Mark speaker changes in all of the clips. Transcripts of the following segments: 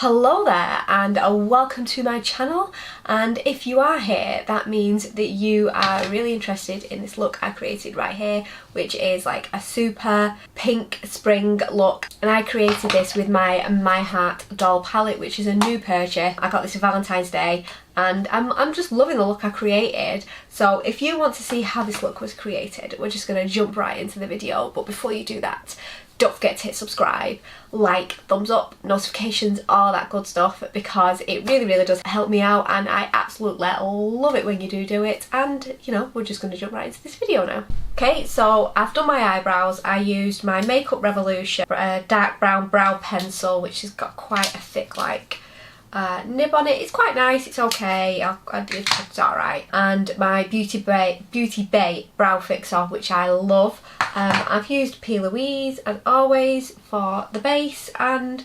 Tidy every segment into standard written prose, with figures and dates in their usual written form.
Speaker 1: Hello there and welcome to my channel, and if you are here that means that you are really interested in this look I created right here, which is like a super pink spring look, and I created this with my Heart doll palette, which is a new purchase. I got this for Valentine's Day and I'm just loving the look I created. So if you want to see how this look was created, we're just going to jump right into the video. But before you do that, don't forget to hit subscribe, like, thumbs up, notifications, all that good stuff, because it really does help me out and I absolutely love it when you do it. And you know, we're just going to jump right into this video now. Okay, so I've done my eyebrows. I used my Makeup Revolution dark brown brow pencil, which has got quite a thick nib on it. It's quite nice, it's okay, it's alright. And my Beauty Bay brow fixer, which I love. I've used Louise as always for the base, and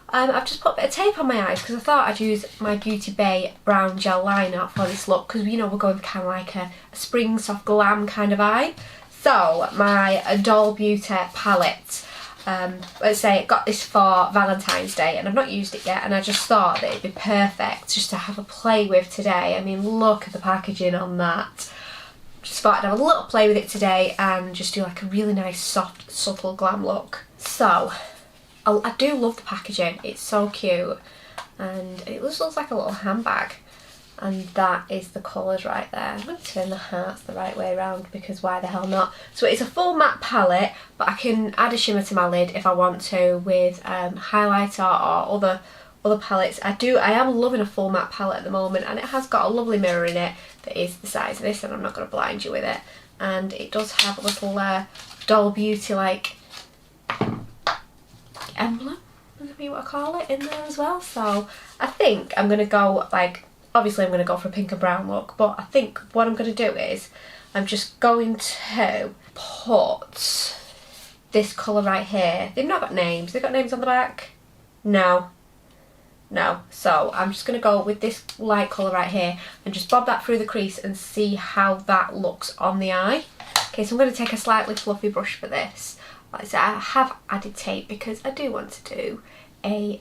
Speaker 1: I've just put a bit of tape on my eyes because I thought I'd use my Beauty Bay brown gel liner for this look, because you know we're going for kind of like a spring soft glam kind of vibe. So my Doll Beauty palette, let's say I got this for Valentine's Day and I've not used it yet, and I just thought that it'd be perfect just to have a play with today. I mean, look at the packaging on that. Just thought I'd have a little play with it today and just do like a really nice soft subtle glam look. So I do love the packaging, it's so cute, and it just looks like a little handbag. And that is the colours right there. I'm going to turn the hearts the right way around because why the hell not. So it's a full matte palette, but I can add a shimmer to my lid if I want to with highlighter or other palettes. I am loving a full matte palette at the moment, and it has got a lovely mirror in it that is the size of this, and I'm not going to blind you with it. And it does have a little Doll Beauty like emblem, would be what I call it, in there as well. So I think I'm going to go like, obviously I'm going to go for a pink and brown look, but I think what I'm going to do is I'm just going to put this colour right here. They've not got names. They've got names on the back? No. So I'm just going to go with this light colour right here and just bob that through the crease and see how that looks on the eye. Okay, so I'm going to take a slightly fluffy brush for this. Like I said, I have added tape because I do want to do a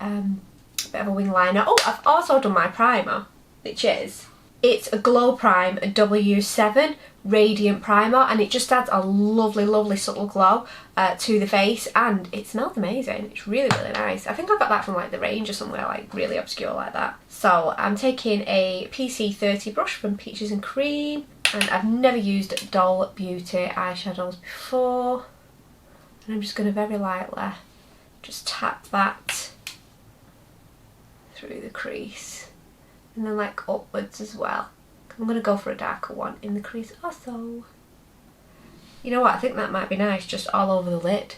Speaker 1: bit of a wing liner. Oh, I've also done my primer, which is, it's a Glow Prime W7 Radiant Primer, and it just adds a lovely subtle glow to the face, and it smells amazing. It's really nice. I think I got that from like the range or somewhere like really obscure like that. So I'm taking a PC30 brush from Peaches and Cream, and I've never used Doll Beauty eyeshadows before, and I'm just going to very lightly just tap that through the crease. And then like upwards as well. I'm going to go for a darker one in the crease also. You know what, I think that might be nice just all over the lid.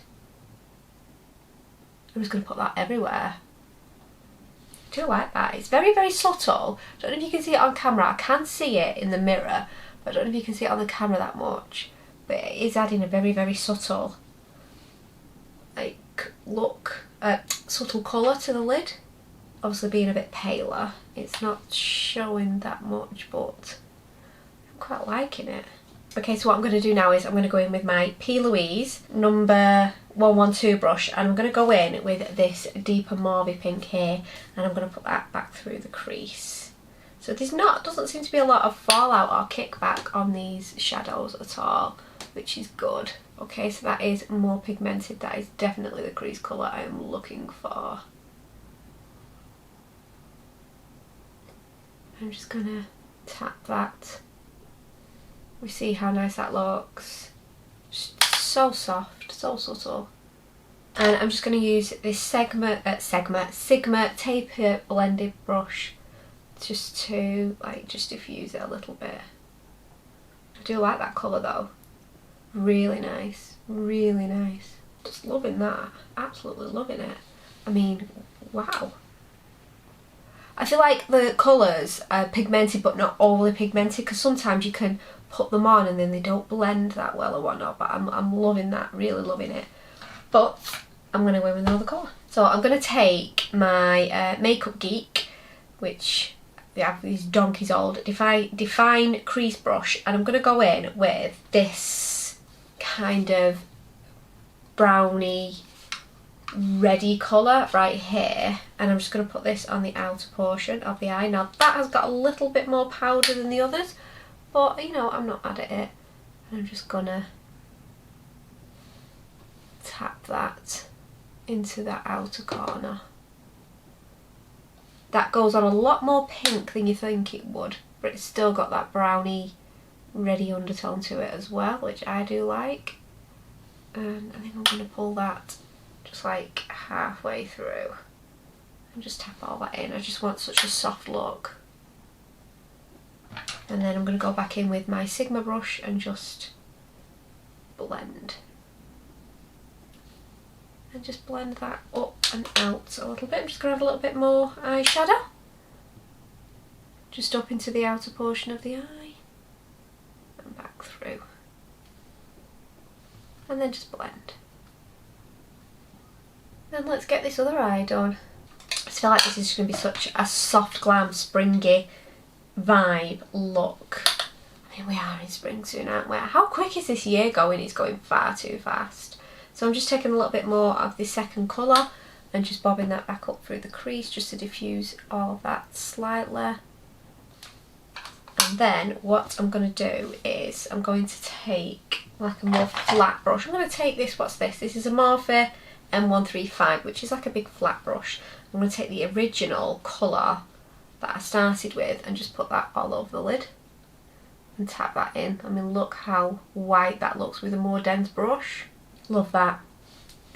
Speaker 1: I'm just going to put that everywhere. I do like that. It's very subtle. I don't know if you can see it on camera. I can see it in the mirror, but I don't know if you can see it on the camera that much. But it is adding a very subtle like look, subtle colour to the lid. Obviously being a bit paler, it's not showing that much, but I'm quite liking it. Okay, so what I'm going to do now is I'm going to go in with my P. Louise number 112 brush, and I'm going to go in with this deeper mauve pink here, and I'm going to put that back through the crease. So doesn't seem to be a lot of fallout or kickback on these shadows at all, which is good. Okay, so that is more pigmented. That is definitely the crease colour I am looking for. I'm just going to tap that. We see how nice that looks. Just so soft, so subtle. And I'm just going to use this Sigma taper blended brush just to just diffuse it a little bit. I do like that colour though. Really nice, really nice. Just loving that, absolutely loving it. I mean, wow. I feel like the colours are pigmented but not overly pigmented, because sometimes you can put them on and then they don't blend that well or whatnot, but I'm loving that, really loving it. But I'm going to go in with another colour. So I'm going to take my Makeup Geek, which we have these donkeys old Define crease brush, and I'm going to go in with this kind of brownie reddy colour right here, and I'm just going to put this on the outer portion of the eye. Now that has got a little bit more powder than the others, but you know, I'm not mad at it. And I'm just gonna tap that into that outer corner. That goes on a lot more pink than you think it would, but it's still got that browny reddy undertone to it as well, which I do like. And I think I'm going to pull that just like halfway through and just tap all that in. I just want such a soft look. And then I'm going to go back in with my Sigma brush and just blend. And just blend that up and out a little bit. I'm just going to have a little bit more eyeshadow. Just up into the outer portion of the eye. And back through. And then just blend. Then let's get this other eye done. I just feel like this is going to be such a soft, glam, springy vibe look. I mean, we are in spring soon, aren't we? How quick is this year going? It's going far too fast. So I'm just taking a little bit more of the second colour and just bobbing that back up through the crease just to diffuse all of that slightly. And then what I'm going to do is I'm going to take like a more flat brush. I'm going to take this, what's this? This is a Morphe M135, which is like a big flat brush. I'm going to take the original colour that I started with and just put that all over the lid and tap that in. I mean, look how white that looks with a more dense brush. Love that.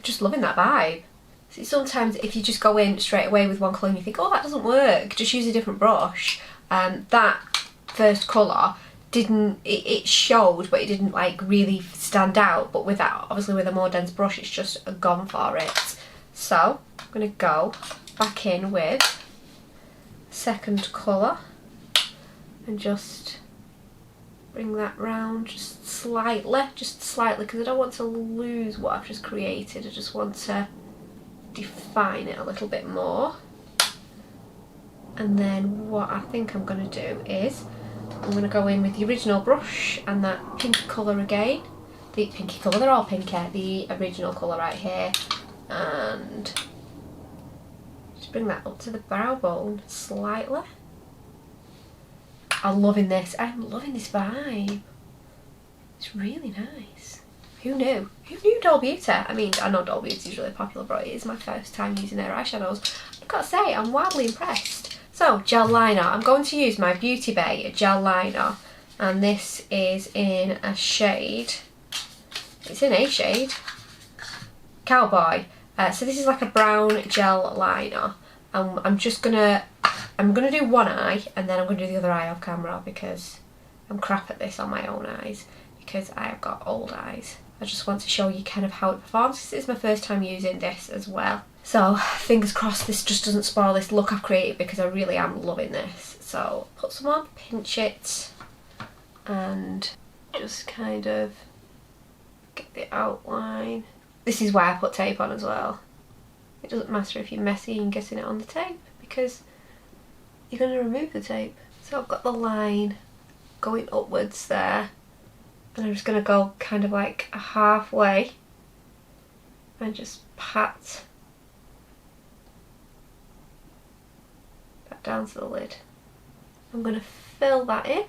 Speaker 1: Just loving that vibe. See, sometimes if you just go in straight away with one colour and you think, oh, that doesn't work, just use a different brush. That first colour didn't, it showed, but it didn't like really stand out. But with that, obviously with a more dense brush, it's just gone for it. So I'm going to go back in with second colour and just bring that round just slightly, because I don't want to lose what I've just created. I just want to define it a little bit more. And then what I think I'm going to do is I'm going to go in with the original brush and that pinky colour again. The pinky colour, they're all pinky, the original colour right here, and just bring that up to the brow bone slightly. I'm loving this. I'm loving this vibe. It's really nice. Who knew? Who knew Doll Beauty? I mean, I know Doll Beauty is really popular, but it is my first time using their eyeshadows. I've got to say, I'm wildly impressed. So, gel liner. I'm going to use my Beauty Bay gel liner, and this is in a shade. It's in a shade. Cowboy. So this is like a brown gel liner. I'm gonna do one eye and then I'm gonna do the other eye off camera because I'm crap at this on my own eyes because I have got old eyes. I just want to show you kind of how it performs. This is my first time using this as well. So fingers crossed this just doesn't spoil this look I've created because I really am loving this. So put some on, pinch it, and just kind of get the outline. This is why I put tape on as well. It doesn't matter if you're messy and getting it on the tape because you're going to remove the tape. So I've got the line going upwards there, and I'm just going to go kind of like halfway and just pat that down to the lid. I'm going to fill that in.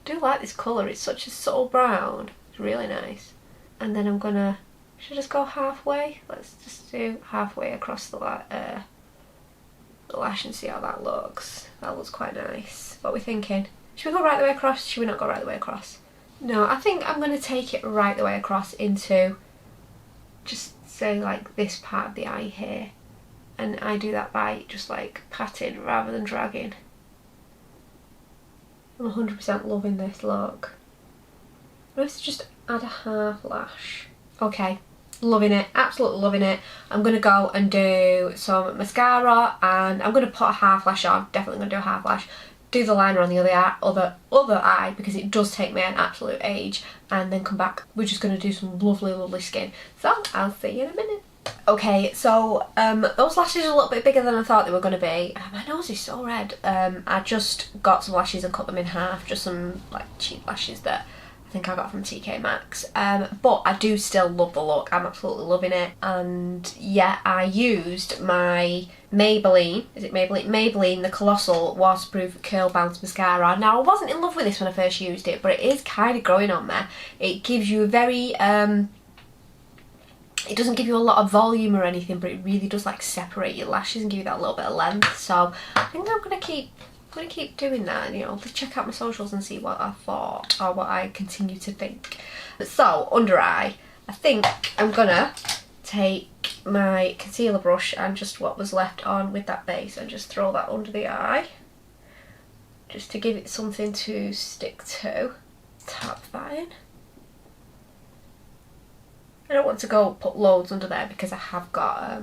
Speaker 1: I do like this colour, it's such a subtle brown, it's really nice. And then I'm gonna, should I just go halfway? Let's just do halfway across the lash and see how that looks. That looks quite nice. What are we thinking? Should we go right the way across? Should we not go right the way across? No, I think I'm going to take it right the way across into, just say like this part of the eye here. And I do that by just like patting rather than dragging. I'm 100% loving this look. Let's just add a half lash. Okay, loving it, absolutely loving it. I'm going to go and do some mascara and I'm going to put a half lash on. Definitely going to do a half lash. Do the liner on the other eye because it does take me an absolute age, and then come back. We're just going to do some lovely skin. So I'll see you in a minute. Okay, so those lashes are a little bit bigger than I thought they were going to be. My nose is so red. I just got some lashes and cut them in half, just some like cheap lashes that I I think I got from TK Maxx, but I do still love the look. I'm absolutely loving it. And yeah, I used my Maybelline, is it Maybelline? Maybelline, the Colossal Waterproof Curl Bounce Mascara. Now, I wasn't in love with this when I first used it, but it is kind of growing on me. It gives you a very, it doesn't give you a lot of volume or anything, but it really does like separate your lashes and give you that little bit of length. So I think I'm going to keep doing that, and, you know, check out my socials and see what I thought or what I continue to think. So under eye, I think I'm gonna take my concealer brush and just what was left on with that base and just throw that under the eye, just to give it something to stick to. Tap that in. I don't want to go put loads under there because I have got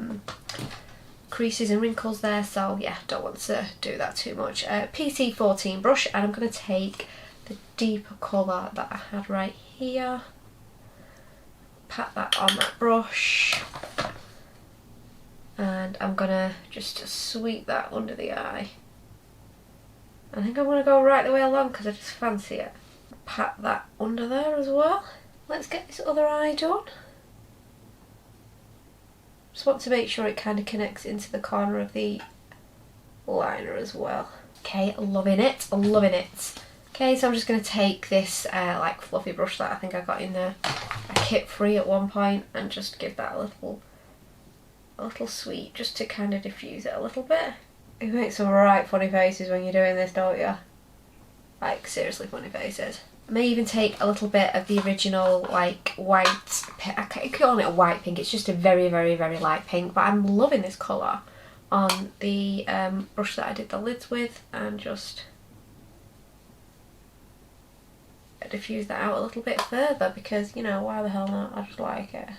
Speaker 1: creases and wrinkles there, so yeah, don't want to do that too much. PC14 brush, and I'm going to take the deeper colour that I had right here, pat that on that brush, and I'm going to just sweep that under the eye. I think I'm going to go right the way along because I just fancy it. Pat that under there as well. Let's get this other eye done. Just want to make sure it kind of connects into the corner of the liner as well. Okay, loving it, loving it. Okay, so I'm just going to take this like fluffy brush that I think I got in a kit free at one point and just give that a little sweep just to kind of diffuse it a little bit. You make some right funny faces when you're doing this, don't you? Like seriously funny faces. I may even take a little bit of the original like white, I keep calling it a white pink, it's just a very, very, very light pink, but I'm loving this colour on the brush that I did the lids with, and just diffuse that out a little bit further because, you know, why the hell not, I just like it.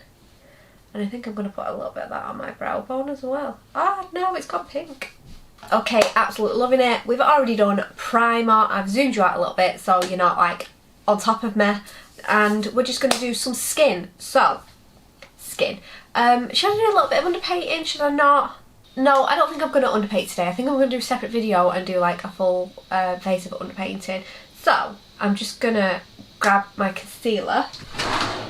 Speaker 1: And I think I'm going to put a little bit of that on my brow bone as well. Ah no, it's got pink. Okay, absolutely loving it. We've already done primer, I've zoomed you out a little bit so you're not like on top of me, and we're just going to do some skin. So, skin. Should I do a little bit of underpainting? Should I not? No, I don't think I'm going to underpaint today. I think I'm going to do a separate video and do like a full face of underpainting. So, I'm just going to grab my concealer.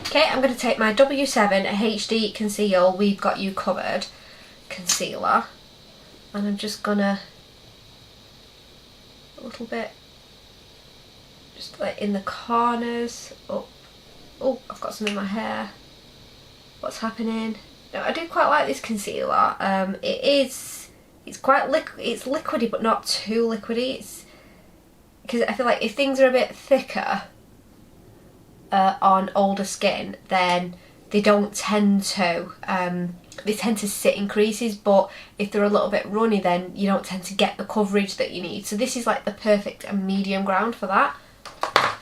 Speaker 1: Okay, I'm going to take my W7 HD Conceal We've Got You Covered concealer, and I'm just going to a little bit just like in the corners, up. Oh, I've got some in my hair. What's happening? No, I do quite like this concealer. It's quite it's liquidy but not too liquidy. It's because I feel like if things are a bit thicker on older skin, then they don't tend to they tend to sit in creases, but if they're a little bit runny, then you don't tend to get the coverage that you need. So this is like the perfect and medium ground for that.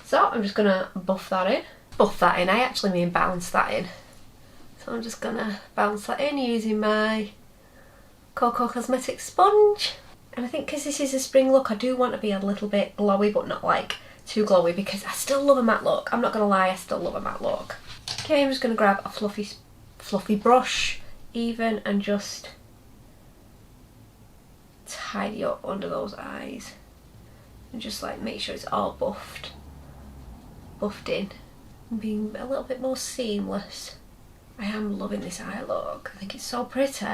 Speaker 1: So I'm just gonna buff that in. Buff that in, I actually mean bounce that in. So I'm just gonna bounce that in using my Cocoa Cosmetics sponge. And I think because this is a spring look, I do want to be a little bit glowy, but not like too glowy, because I still love a matte look. I'm not gonna lie, I still love a matte look. Okay, I'm just gonna grab a fluffy brush even and just tidy up under those eyes and just like make sure it's all buffed in and being a little bit more seamless. I am loving this eye look. I think it's so pretty.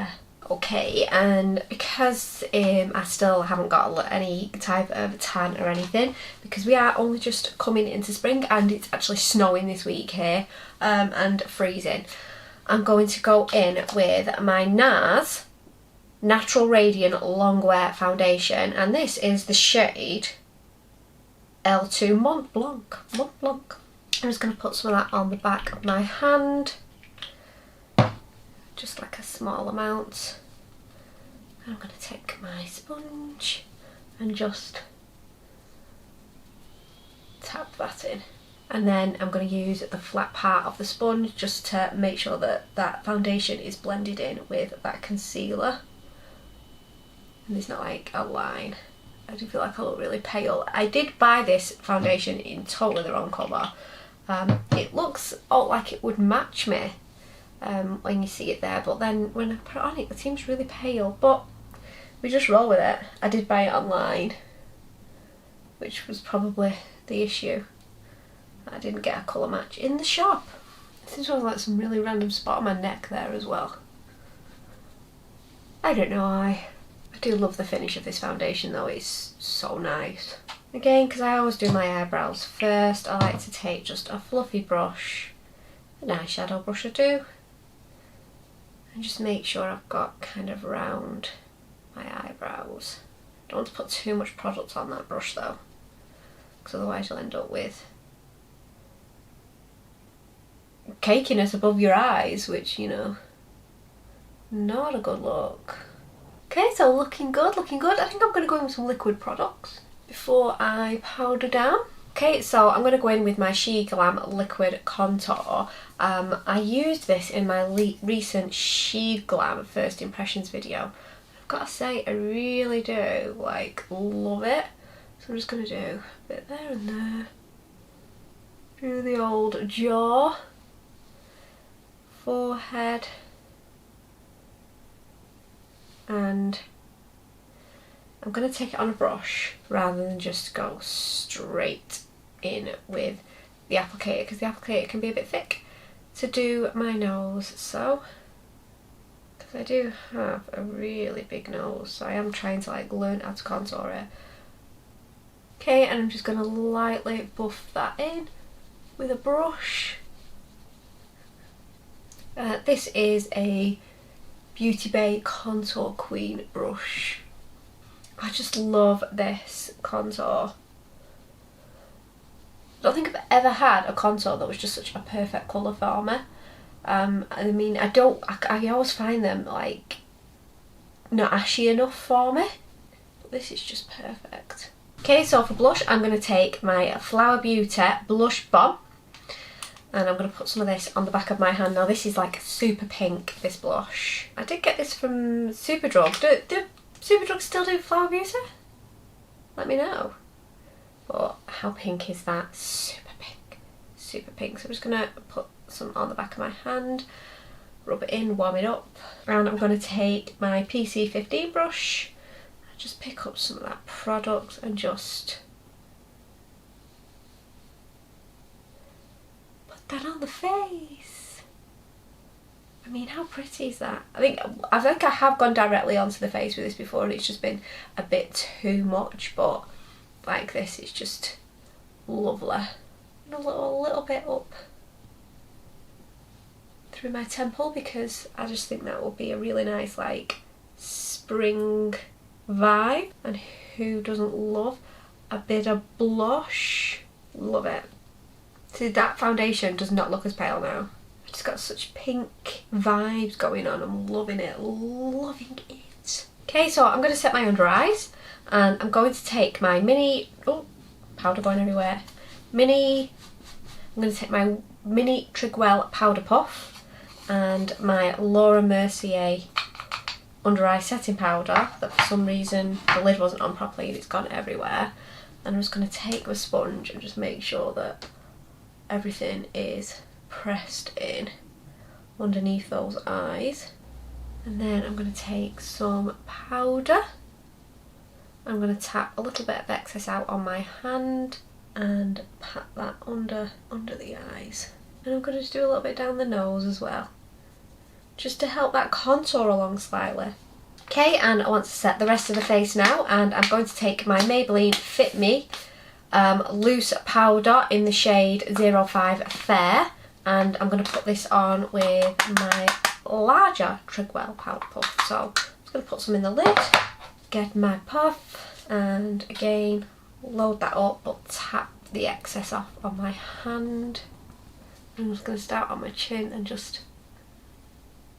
Speaker 1: Okay, and because I still haven't got any type of tan or anything, because we are only just coming into spring and it's actually snowing this week here and freezing, I'm going to go in with my NARS Natural Radiant Longwear Foundation, and this is the shade L2 Mont Blanc. I'm just going to put some of that on the back of my hand, just like a small amount. And I'm going to take my sponge and just tap that in. And then I'm going to use the flat part of the sponge just to make sure that that foundation is blended in with that concealer. And there's not like a line. I do feel like I look really pale. I did buy this foundation in totally the wrong colour. It looks like it would match me when you see it there, but then when I put it on, it seems really pale, but we just roll with it. I did buy it online, which was probably the issue. I didn't get a colour match in the shop. It seems to have like some really random spot on my neck there as well. I don't know why. I do love the finish of this foundation though, it's so nice. Again, because I always do my eyebrows first, I like to take just a fluffy brush, an eyeshadow brush I do, and just make sure I've got kind of round my eyebrows. Don't want to put too much product on that brush though, because otherwise you'll end up with cakiness above your eyes, which, you know, not a good look. Okay, so looking good, looking good. I think I'm going to go in with some liquid products before I powder down. Okay, so I'm going to go in with my She Glam Liquid Contour. I used this in my recent She Glam First Impressions video. I've got to say, I really do, like, love it. So I'm just going to do a bit there and there. Through the old jaw. Forehead. And I'm going to take it on a brush rather than just go straight in with the applicator, because the applicator can be a bit thick to do my nose. So, because I do have a really big nose, so I am trying to like learn how to contour it. Okay, and I'm just going to lightly buff that in with a brush. This is a Beauty Bay Contour Queen brush. I just love this contour. I don't think I've ever had a contour that was just such a perfect colour for me. I mean, I always find them like not ashy enough for me, but this is just perfect. Okay, so for blush, I'm going to take my Flower Beauty Blush Bomb. And I'm going to put some of this on the back of my hand. Now this is like super pink, this blush. I did get this from Superdrug. Do Superdrug still do Flower Beauty? Let me know. But how pink is that? Super pink. Super pink. So I'm just going to put some on the back of my hand. Rub it in, warm it up. And I'm going to take my PC15 brush. Just pick up some of that product and just that on the face. I mean, how pretty is that? I think I have gone directly onto the face with this before and it's just been a bit too much, but like this, it's just lovely. And a little bit up through my temple, because I just think that will be a really nice like spring vibe. And who doesn't love a bit of blush? Love it. See, that foundation does not look as pale now. It's just got such pink vibes going on. I'm loving it, loving it. Okay, so I'm going to set my under eyes, and I'm going to take my mini, oh, powder going everywhere. I'm going to take my mini Trigwell Powder Puff and my Laura Mercier under eye setting powder that for some reason the lid wasn't on properly and it's gone everywhere. And I'm just going to take the sponge and just make sure that everything is pressed in underneath those eyes. And then I'm going to take some powder. I'm going to tap a little bit of excess out on my hand and pat that under the eyes. And I'm going to just do a little bit down the nose as well, just to help that contour along slightly. Okay, and I want to set the rest of the face now, and I'm going to take my Maybelline Fit Me loose powder in the shade 05 Fair, and I'm going to put this on with my larger Trigwell powder puff. So I'm just going to put some in the lid, get my puff, and again load that up but tap the excess off on my hand. I'm just going to start on my chin and just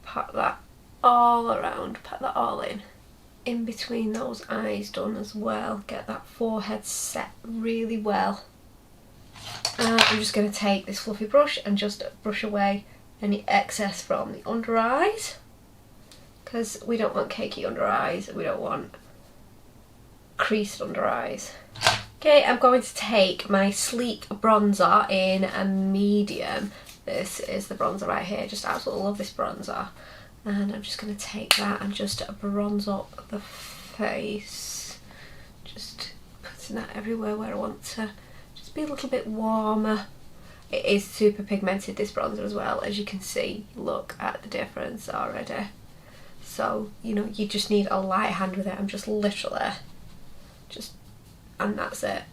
Speaker 1: pat that all around, pat that all in between those eyes done as well. Get that forehead set really well. And I'm just going to take this fluffy brush and just brush away any excess from the under eyes, because we don't want cakey under eyes, we don't want creased under eyes. Okay, I'm going to take my Sleek bronzer in a medium. This is the bronzer right here, just absolutely love this bronzer. And I'm just going to take that and just bronze up the face. Just putting that everywhere where I want to just be a little bit warmer It is super pigmented, this bronzer, as well, as you can see. Look at the difference already. So, you know, you just need a light hand with it. I'm just literally and that's it.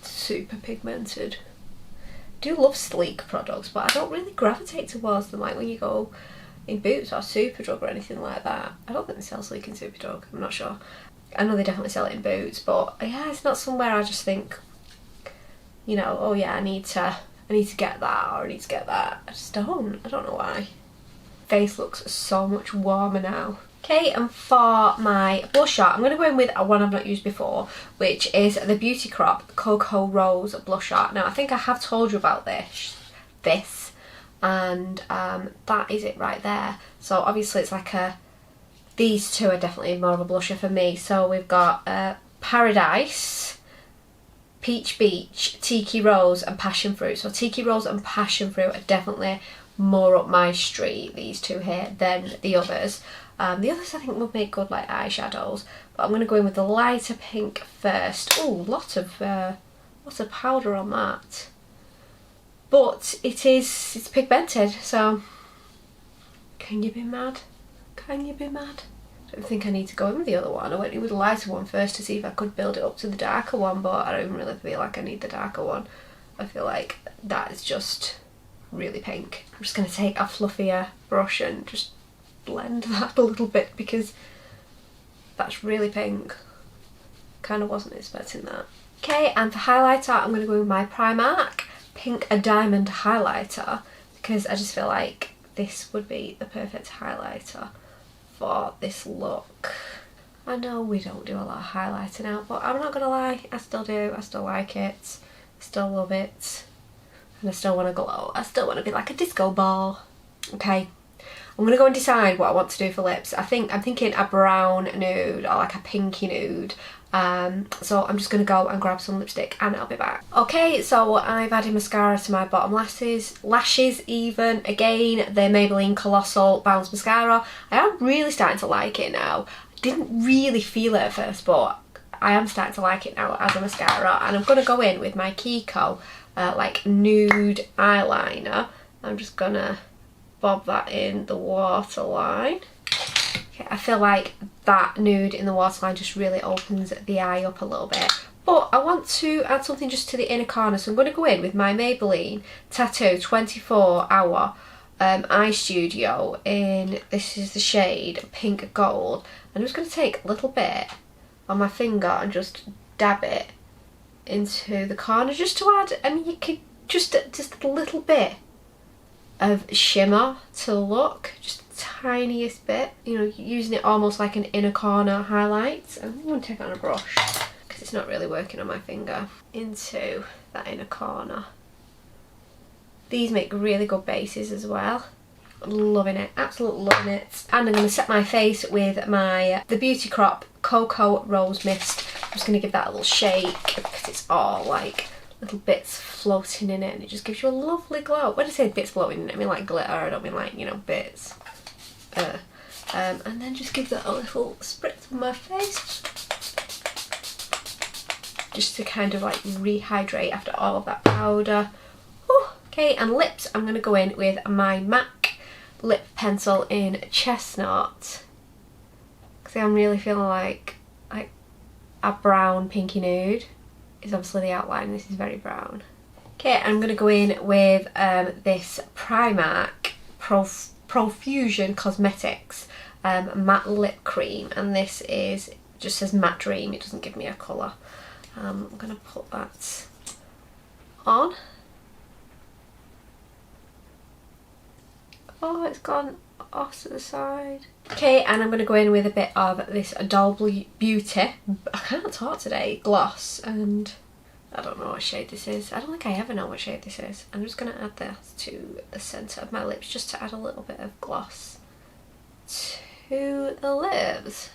Speaker 1: Super pigmented. I do love sleek products, but I don't really gravitate towards them, like when you go in Boots or Superdrug or anything like that. I don't think they sell sleek in Superdrug, I'm not sure. I know they definitely sell it in Boots, but yeah, it's not somewhere I just think, you know, oh yeah, I need to get that, or I need to get that. I just don't. I don't know why. Face looks so much warmer now. Okay, and for my blusher, I'm going to go in with one I've not used before, which is the Beauty Crop Cocoa Rose blusher. Now, I think I have told you about this, and that is it right there. So obviously it's like these two are definitely more of a blusher for me. So we've got Paradise, Peach Beach, Tiki Rose and Passion Fruit. So Tiki Rose and Passion Fruit are definitely more up my street, these two here, than the others. The others I think would make good like eyeshadows, but I'm going to go in with the lighter pink first. Oh, lots of powder on that. But it's pigmented, so can you be mad? Can you be mad? I don't think I need to go in with the other one. I went in with the lighter one first to see if I could build it up to the darker one, but I don't even really feel like I need the darker one. I feel like that is just really pink. I'm just going to take a fluffier brush and just blend that a little bit, because that's really pink. Kind of wasn't expecting that. Okay, and for highlighter, I'm going to go with my Primark Pink Diamond highlighter, because I just feel like this would be the perfect highlighter for this look. I know we don't do a lot of highlighter now, but I'm not gonna lie, I still do. I still like it, I still love it, and I still want to glow. I still want to be like a disco ball. Okay, I'm gonna go and decide what I want to do for lips. I'm thinking a brown nude or like a pinky nude. So I'm just gonna go and grab some lipstick and I'll be back. Okay, so I've added mascara to my bottom lashes even. Again, the Maybelline Colossal Bounce Mascara. I am really starting to like it now. I didn't really feel it at first, but I am starting to like it now as a mascara. And I'm gonna go in with my Kiko like nude eyeliner. I'm just gonna bob that in the waterline. Okay, I feel like that nude in the waterline just really opens the eye up a little bit. But I want to add something just to the inner corner, so I'm going to go in with my Maybelline Tattoo 24 Hour Eye Studio in, this is the shade Pink Gold. I'm just going to take a little bit on my finger and just dab it into the corner, just to add, I mean, you could just a little bit of shimmer to the look, just the tiniest bit, you know, using it almost like an inner corner highlight. I'm going to take it on a brush because it's not really working on my finger, into that inner corner. These make really good bases as well. Loving it, absolutely loving it. And I'm going to set my face with the Beauty Crop Cocoa Rose Mist. I'm just going to give that a little shake because it's all like little bits floating in it, and it just gives you a lovely glow. When I say bits floating in it, I mean like glitter, I don't mean like, you know, bits. And then just give that a little spritz on my face, just to kind of like rehydrate after all of that powder. Ooh, okay, and lips, I'm going to go in with my MAC lip pencil in Chestnut, because I'm really feeling like a brown pinky nude is obviously the outline. This is very brown. Okay, I'm going to go in with this Primark Profusion Cosmetics matte lip cream, and this is just says Matte Dream. It doesn't give me a colour. I'm going to put that on. Oh, it's gone off to the side. Okay, and I'm going to go in with a bit of this Doll Beauty, I can't talk today, gloss, and I don't know what shade this is. I don't think I ever know what shade this is. I'm just going to add this to the centre of my lips, just to add a little bit of gloss to the lips.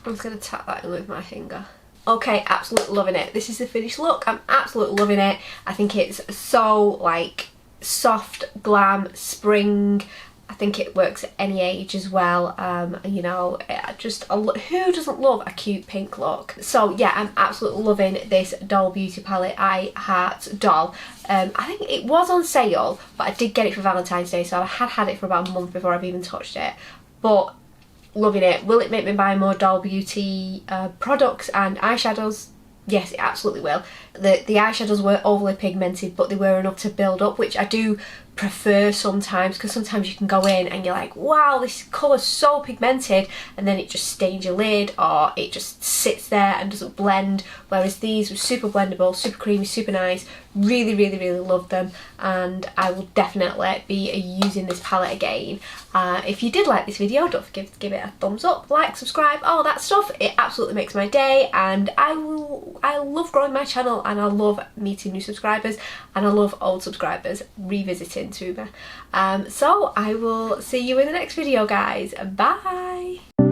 Speaker 1: I'm just going to tap that in with my finger. Okay, absolutely loving it. This is the finished look. I'm absolutely loving it. I think it's so like soft, glam, spring, I think it works at any age as well. You know, who doesn't love a cute pink look? So yeah, I'm absolutely loving this Doll Beauty palette, I Heart Doll. I think it was on sale, but I did get it for Valentine's Day, so I had it for about a month before I've even touched it. But loving it. Will it make me buy more Doll Beauty products and eyeshadows? Yes, it absolutely will. The eyeshadows were overly pigmented, but they were enough to build up, which I do prefer sometimes, because sometimes you can go in and you're like, wow, this colour's so pigmented, and then it just stains your lid, or it just sits there and doesn't blend, whereas these were super blendable, super creamy, super nice. Really, really, really love them, and I will definitely be using this palette again. If you did like this video, don't forget to give it a thumbs up, like, subscribe, all that stuff. It absolutely makes my day, and I love growing my channel, and I love meeting new subscribers, and I love old subscribers revisiting to me. So I will see you in the next video, guys. Bye.